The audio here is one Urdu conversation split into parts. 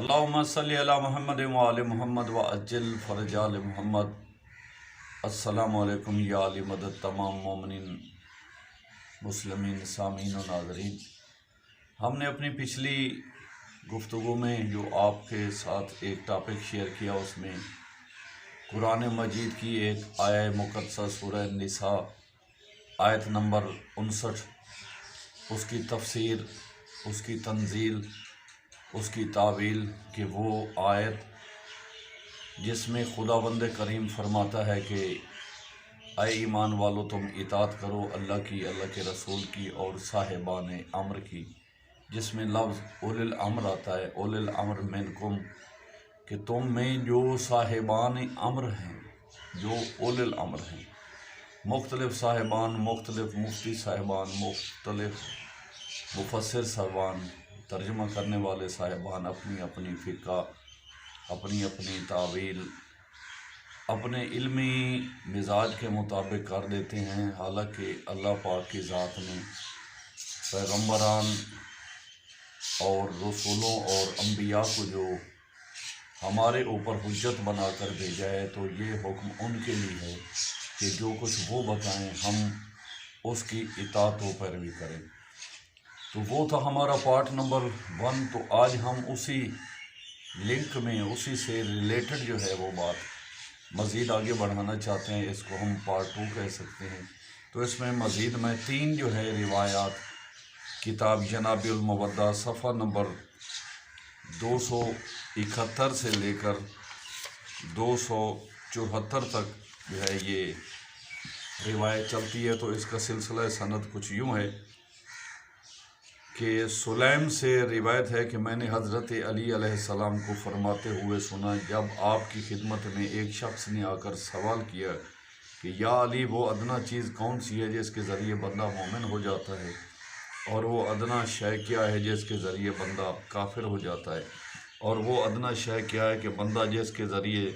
اللہم صلی علی محمد وآل محمد وعجل فرج آل محمد۔ السلام علیکم یا علی مدد تمام مومنین مسلمین سامعین و ناظرین۔ ہم نے اپنی پچھلی گفتگو میں جو آپ کے ساتھ ایک ٹاپک شیئر کیا، اس میں قرآن مجید کی ایک آیہ مقدسہ سورہ نساء آیت نمبر 59، اس کی تفسیر، اس کی تنزیل، اس کی تعویل کہ وہ آیت جس میں خداوند کریم فرماتا ہے کہ اے ایمان والو تم اطاعت کرو اللہ کی، اللہ کے رسول کی اور صاحبان امر کی، جس میں لفظ اولِ الامر آتا ہے، اولِ الامر منکم، کہ تم میں جو صاحبان امر ہیں، جو اولِ الامر ہیں، مختلف صاحبان، مختلف مفتی صاحبان، مختلف مفسر صاحبان، ترجمہ کرنے والے صاحبان اپنی اپنی فقہ، اپنی اپنی تعویل، اپنے علمی مزاج کے مطابق کر دیتے ہیں، حالانکہ اللہ پاک کی ذات نے پیغمبران اور رسولوں اور انبیاء کو جو ہمارے اوپر حجت بنا کر بھیجا ہے، تو یہ حکم ان کے لیے ہے کہ جو کچھ وہ بتائیں ہم اس کی اطاعت و پیروی کریں۔ تو وہ تھا ہمارا پارٹ نمبر 1۔ تو آج ہم اسی لنک میں، اسی سے ریلیٹڈ جو ہے وہ بات مزید آگے بڑھانا چاہتے ہیں، اس کو ہم پارٹ 2 کہہ سکتے ہیں۔ تو اس میں مزید میں 3 جو ہے روایات کتاب جناب المودہ صفحہ نمبر 271 سے لے کر 274 تک جو ہے یہ روایت چلتی ہے۔ تو اس کا سلسلہ سند کچھ یوں ہے کہ سلیم سے روایت ہے کہ میں نے حضرت علی علیہ السلام کو فرماتے ہوئے سنا، جب آپ کی خدمت میں ایک شخص نے آ کر سوال کیا کہ یا علی، وہ ادنا چیز کون سی ہے جس کے ذریعے بندہ مومن ہو جاتا ہے، اور وہ ادنا شے کیا ہے جس کے ذریعے بندہ کافر ہو جاتا ہے، اور وہ ادنا شے کیا ہے کہ بندہ جس کے ذریعے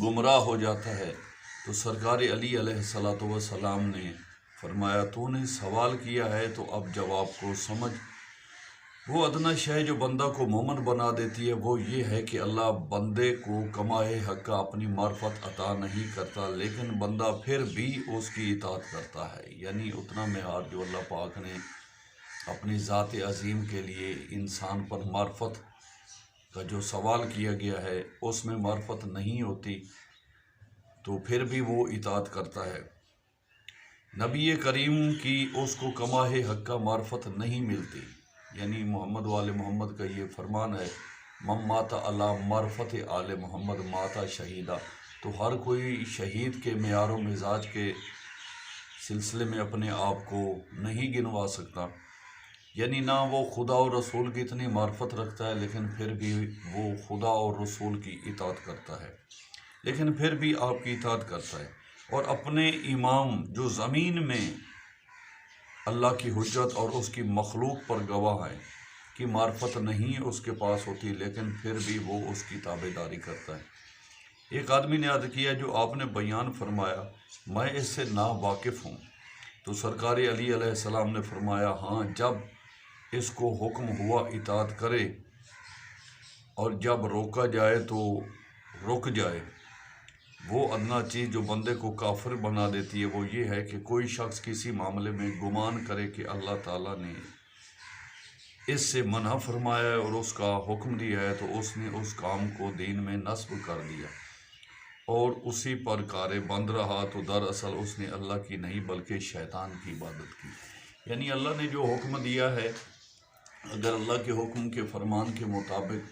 گمراہ ہو جاتا ہے؟ تو سرکار علی علیہ السلام نے فرمایا، تو نے سوال کیا ہے تو اب جواب کو سمجھ۔ وہ ادنا شے جو بندہ کو مومن بنا دیتی ہے وہ یہ ہے کہ اللہ بندے کو کمائے حق کا اپنی معرفت عطا نہیں کرتا، لیکن بندہ پھر بھی اس کی اطاعت کرتا ہے۔ یعنی اتنا معیار جو اللہ پاک نے اپنی ذات عظیم کے لیے انسان پر معرفت کا جو سوال کیا گیا ہے، اس میں معرفت نہیں ہوتی تو پھر بھی وہ اطاعت کرتا ہے۔ نبی کریم کی اس کو کمائے حق کا معرفت نہیں ملتی، یعنی محمد وآل محمد کا یہ فرمان ہے، من مات علی معرفت آل محمد مات شہیدہ۔ تو ہر کوئی شہید کے معیار و مزاج کے سلسلے میں اپنے آپ کو نہیں گنوا سکتا، یعنی نہ وہ خدا اور رسول کی اتنی معرفت رکھتا ہے، لیکن پھر بھی وہ خدا اور رسول کی اطاعت کرتا ہے، لیکن پھر بھی آپ کی اطاعت کرتا ہے، اور اپنے امام جو زمین میں اللہ کی حجت اور اس کی مخلوق پر گواہ ہے کہ معرفت نہیں اس کے پاس ہوتی، لیکن پھر بھی وہ اس کی تابعداری کرتا ہے۔ ایک آدمی نے عرض کیا، جو آپ نے بیان فرمایا میں اس سے نا واقف ہوں۔ تو سرکار علی علیہ السلام نے فرمایا، ہاں، جب اس کو حکم ہوا اطاعت کرے اور جب روکا جائے تو رک جائے۔ وہ ادنا چیز جو بندے کو کافر بنا دیتی ہے وہ یہ ہے کہ کوئی شخص کسی معاملے میں گمان کرے کہ اللہ تعالیٰ نے اس سے منع فرمایا ہے اور اس کا حکم دیا ہے، تو اس نے اس کام کو دین میں نصب کر دیا اور اسی پر کار بند رہا، تو دراصل اس نے اللہ کی نہیں بلکہ شیطان کی عبادت کی۔ یعنی اللہ نے جو حکم دیا ہے، اگر اللہ کے حکم کے فرمان کے مطابق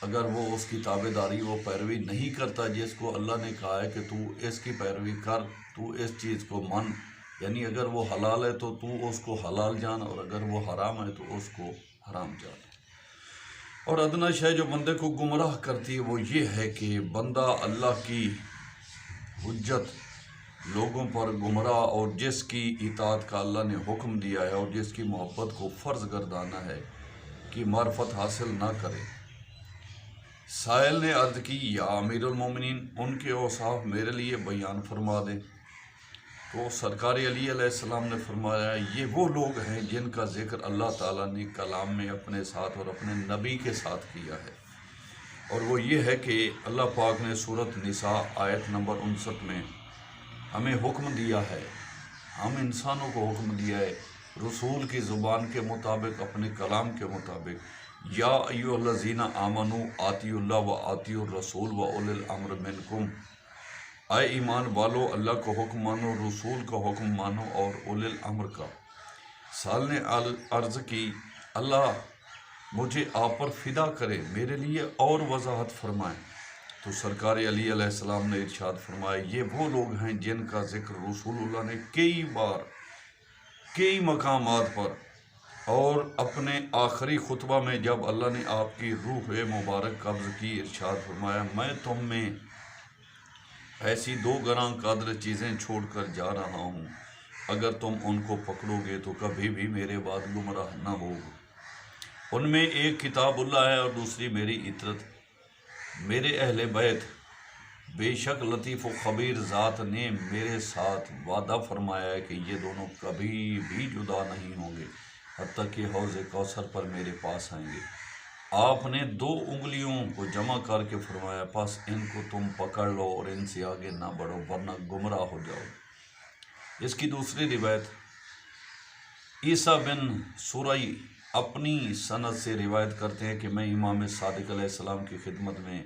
اگر وہ اس کی تابعداری، وہ پیروی نہیں کرتا جس کو اللہ نے کہا ہے کہ تو اس کی پیروی کر، تو اس چیز کو من، یعنی اگر وہ حلال ہے تو تو اس کو حلال جان، اور اگر وہ حرام ہے تو اس کو حرام جان۔ اور ادنا شے جو بندے کو گمراہ کرتی ہے وہ یہ ہے کہ بندہ اللہ کی حجت لوگوں پر گمراہ، اور جس کی اطاعت کا اللہ نے حکم دیا ہے اور جس کی محبت کو فرض گردانا ہے کہ معرفت حاصل نہ کرے۔ سائل نے عرض کی، یا امیر المومنین، ان کے اوصاف میرے لیے بیان فرما دیں۔ تو سرکار علی علیہ السلام نے فرمایا یہ وہ لوگ ہیں جن کا ذکر اللہ تعالیٰ نے کلام میں اپنے ساتھ اور اپنے نبی کے ساتھ کیا ہے، اور وہ یہ ہے کہ اللہ پاک نے سورۃ نساء آیت نمبر 59 میں ہمیں حکم دیا ہے، ہم انسانوں کو حکم دیا ہے رسول کی زبان کے مطابق، اپنے کلام کے مطابق، یا ایھا الذین آمنوا اطیعوا اللہ و اطیعوا الرسول و اولي الامر منکم، اے ایمان والو اللہ کا حکم مانو، رسول کا حکم مانو اور اولی الامر کا۔ سال نے عرض کی اللہ مجھے آپ پر فدا کرے، میرے لیے اور وضاحت فرمائیں۔ تو سرکار علی علیہ السلام نے ارشاد فرمایا یہ وہ لوگ ہیں جن کا ذکر رسول اللہ نے کئی بار کئی مقامات پر اور اپنے آخری خطبہ میں جب اللہ نے آپ کی روح مبارک قبض کی، ارشاد فرمایا میں تم میں ایسی دو گراں قدر چیزیں چھوڑ کر جا رہا ہوں، اگر تم ان کو پکڑو گے تو کبھی بھی میرے بعد گمراہ نہ ہوگے۔ ان میں ایک کتاب اللہ ہے اور دوسری میری اطاعت، میرے اہل بیت۔ بے شک لطیف و خبیر ذات نے میرے ساتھ وعدہ فرمایا ہے کہ یہ دونوں کبھی بھی جدا نہیں ہوں گے حتیٰ کہ حوض کوثر پر میرے پاس آئیں گے۔ آپ نے دو انگلیوں کو جمع کر کے فرمایا پس ان کو تم پکڑ لو اور ان سے آگے نہ بڑھو ورنہ گمراہ ہو جاؤ۔ اس کی دوسری روایت عیسیٰ بن سوری اپنی سند سے روایت کرتے ہیں کہ میں امام صادق علیہ السلام کی خدمت میں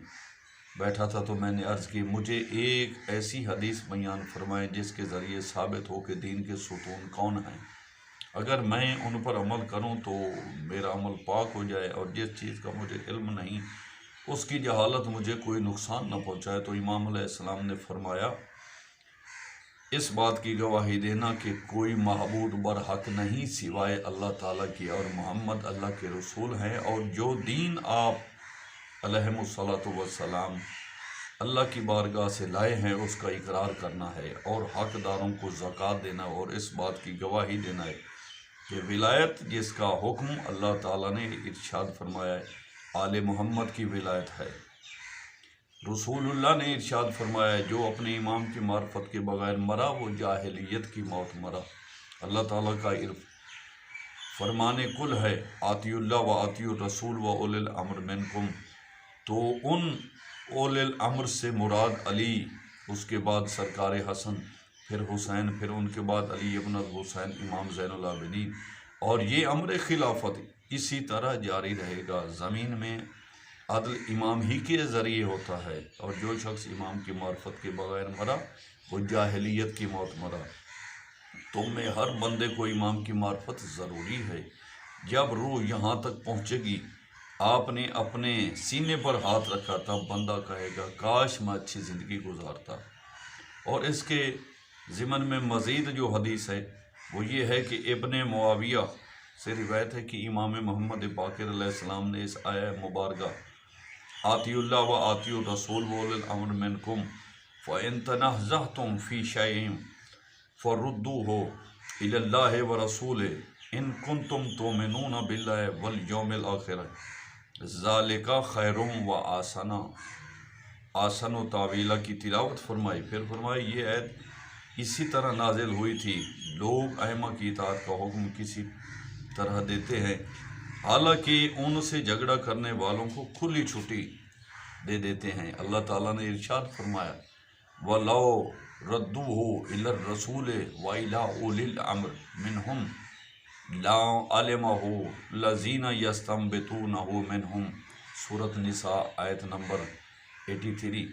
بیٹھا تھا تو میں نے عرض کی مجھے ایک ایسی حدیث بیان فرمائیں جس کے ذریعے ثابت ہو کہ دین کے ستون کون ہیں، اگر میں ان پر عمل کروں تو میرا عمل پاک ہو جائے، اور جس چیز کا مجھے علم نہیں اس کی جہالت مجھے کوئی نقصان نہ پہنچائے۔ تو امام علیہ السلام نے فرمایا اس بات کی گواہی دینا کہ کوئی معبود برحق نہیں سوائے اللہ تعالیٰ کی، اور محمد اللہ کے رسول ہیں، اور جو دین آپ علیہ الصلاۃ والسلام اللہ کی بارگاہ سے لائے ہیں اس کا اقرار کرنا ہے، اور حقداروں کو زکوٰۃ دینا، اور اس بات کی گواہی دینا ہے کہ ولایت جس کا حکم اللہ تعالیٰ نے ارشاد فرمایا ہے آل محمد کی ولایت ہے۔ رسول اللہ نے ارشاد فرمایا جو اپنے امام کی معرفت کے بغیر مرا وہ جاہلیت کی موت مرا۔ اللہ تعالیٰ کا فرمان کل ہے اطیعوا اللہ و اطیعوا الرسول و اولی الامر منکم، تو ان اولی الامر سے مراد علی، اس کے بعد سرکار حسن، پھر حسین، پھر ان کے بعد علی ابن الحسین امام زین العابدین، اور یہ امر خلافت اسی طرح جاری رہے گا۔ زمین میں عدل امام ہی کے ذریعے ہوتا ہے، اور جو شخص امام کی معرفت کے بغیر مرا وہ جاہلیت کی موت مرا۔ تم میں ہر بندے کو امام کی معرفت ضروری ہے۔ جب روح یہاں تک پہنچے گی آپ نے اپنے سینے پر ہاتھ رکھا تب بندہ کہے گا کاش میں اچھی زندگی گزارتا۔ اور اس کے ضمن میں مزید جو حدیث ہے وہ یہ ہے کہ ابن معاویہ سے روایت ہے کہ امام محمد باقر علیہ السلام نے اس آیہ مبارکہ اطیعوا اللہ و اطیعوا الرسول و اولی الامر منکم فإن تنازعتم فی شیء فردوہ الی اللہ ورسولہ ان کنتم تؤمنون باللہ والیوم الآخر ذالک خیر و آسن و تعویلہ کی تلاوت فرمائی۔ پھر فرمائی یہ آیت اسی طرح نازل ہوئی تھی، لوگ ائمہ کی اطاعت کا حکم کسی طرح دیتے ہیں حالانکہ ان سے جھگڑا کرنے والوں کو کھلی چھٹی دے دیتے ہیں۔ اللہ تعالیٰ نے ارشاد فرمایا وَلَوْ رَدُّوهُ إِلَى الرَّسُولِ وَإِلَىٰ أُولِي الْأَمْرِ مِنْهُمْ لَعَلِمَهُ الَّذِينَ يَسْتَنبِطُونَهُ مِنْهُمْ سورۃ نساء آیت نمبر 83۔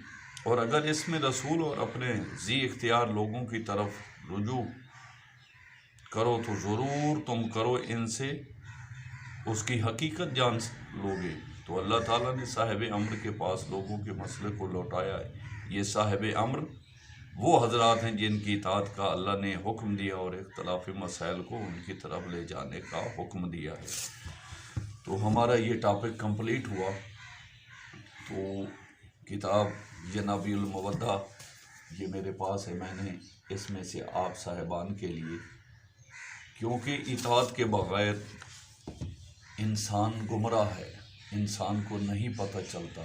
اور اگر اس میں رسول اور اپنے ذی اختیار لوگوں کی طرف رجوع کرو تو ضرور تم کرو ان سے اس کی حقیقت جان لوگے۔ تو اللہ تعالیٰ نے صاحب امر کے پاس لوگوں کے مسئلے کو لوٹایا ہے۔ یہ صاحب امر وہ حضرات ہیں جن کی اطاعت کا اللہ نے حکم دیا اور اختلافی مسائل کو ان کی طرف لے جانے کا حکم دیا ہے۔ تو ہمارا یہ ٹاپک کمپلیٹ ہوا۔ تو کتاب جنابی المودہ یہ میرے پاس ہے، میں نے اس میں سے آپ صاحبان کے لیے، کیونکہ اطاعت کے بغیر انسان گمراہ ہے، انسان کو نہیں پتہ چلتا،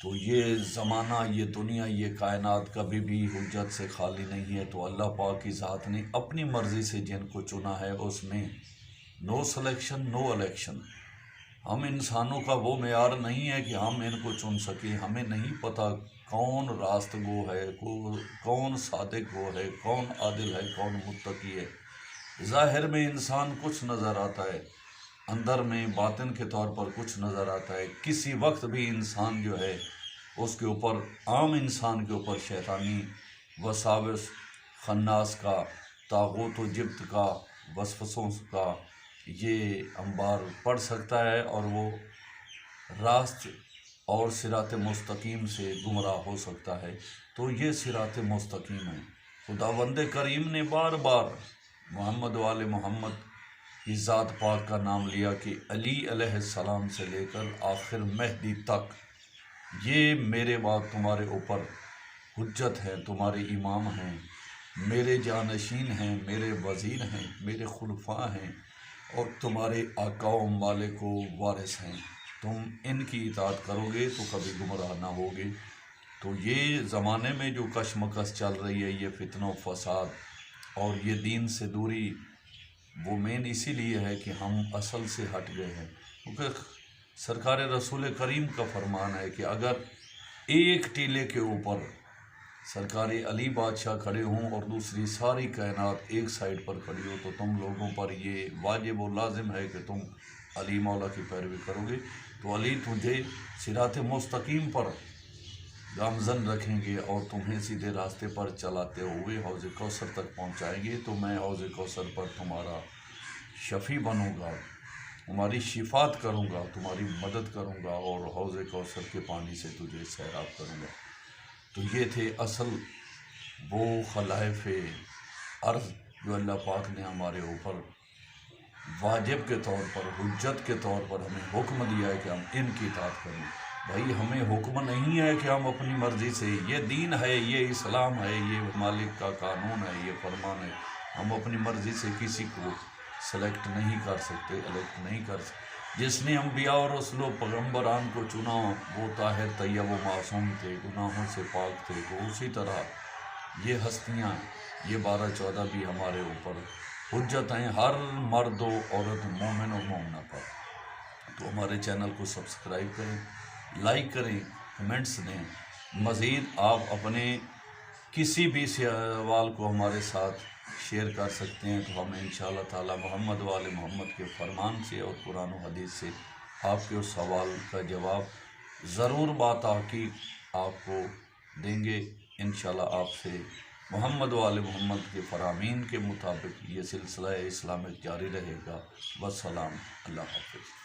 تو یہ زمانہ، یہ دنیا، یہ کائنات کبھی بھی حجت سے خالی نہیں ہے۔ تو اللہ پاک کی ذات نے اپنی مرضی سے جن کو چنا ہے اس میں نو سلیکشن نو الیکشن۔ ہم انسانوں کا وہ معیار نہیں ہے کہ ہم ان کو چن سکیں۔ ہمیں نہیں پتہ کون راست گو ہے، کون صادق گو ہے، کون عادل ہے، کون متقی ہے۔ ظاہر میں انسان کچھ نظر آتا ہے، اندر میں باطن کے طور پر کچھ نظر آتا ہے۔ کسی وقت بھی انسان جو ہے اس کے اوپر، عام انسان کے اوپر شیطانی وساوس، خناس کا، طاغوت و جبت کا، وسوسوں کا یہ انبار پڑ سکتا ہے اور وہ راست اور صراط مستقیم سے گمراہ ہو سکتا ہے۔ تو یہ صراط مستقیم ہے۔ خداوند کریم نے بار بار محمد و آل محمد کی ذات پاک کا نام لیا کہ علی علیہ السلام سے لے کر آخر مہدی تک یہ میرے بعد تمہارے اوپر حجت ہیں، تمہارے امام ہیں، میرے جانشین ہیں، میرے وزیر ہیں، میرے خلفاء ہیں اور تمہارے آقا و مالک و وارث ہیں۔ تم ان کی اطاعت کرو گے تو کبھی گمراہ نہ ہوگے۔ تو یہ زمانے میں جو کشمکش چل رہی ہے، یہ فتنہ و فساد اور یہ دین سے دوری، وہ مین اسی لیے ہے کہ ہم اصل سے ہٹ گئے ہیں۔ کیونکہ سرکار رسول کریم کا فرمان ہے کہ اگر ایک ٹیلے کے اوپر سرکار علی بادشاہ کھڑے ہوں اور دوسری ساری کائنات ایک سائڈ پر کھڑی ہو تو تم لوگوں پر یہ واجب و لازم ہے کہ تم علی مولا کی پیروی کرو گے۔ تو علی تجھے صراط مستقیم پر گامزن رکھیں گے اور تمہیں سیدھے راستے پر چلاتے ہوئے حوض کوثر تک پہنچائیں گے۔ تو میں حوض کوثر پر تمہارا شفیع بنوں گا، تمہاری شفاعت کروں گا، تمہاری مدد کروں گا اور حوض کوثر کے پانی سے تجھے سیراب کروں گا۔ تو یہ تھے اصل وہ خلائف ارض جو اللہ پاک نے ہمارے اوپر واجب کے طور پر، حجت کے طور پر ہمیں حکم دیا ہے کہ ہم ان کی اطاعت کریں۔ بھائی ہمیں حکم نہیں ہے کہ ہم اپنی مرضی سے، یہ دین ہے، یہ اسلام ہے، یہ مالک کا قانون ہے، یہ فرمان ہے، ہم اپنی مرضی سے کسی کو سلیکٹ نہیں کر سکتے، الیکٹ نہیں کر سکتے۔ جس نے انبیاء اور رسول و پیغمبران کو چنا وہ طاہر طیب و معصوم تھے، گناہوں سے پاک تھے۔ تو اسی طرح یہ ہستیاں، یہ 12-14 بھی ہمارے اوپر حجت ہیں، ہر مرد و عورت، مومن و مومنہ پر۔ تو ہمارے چینل کو سبسکرائب کریں، لائک کریں، کمنٹس دیں۔ مزید آپ اپنے کسی بھی سوال کو ہمارے ساتھ شیئر کر سکتے ہیں، تو ہم انشاءاللہ تعالی محمد و آل محمد کے فرمان سے اور قرآن و حدیث سے آپ کے اس سوال کا جواب ضرور بتحقیق آپ کو دیں گے۔ انشاءاللہ آپ سے محمد و آل محمد کے فرامین کے مطابق یہ سلسلہ اسلامک جاری رہے گا۔ والسلام، اللہ حافظ۔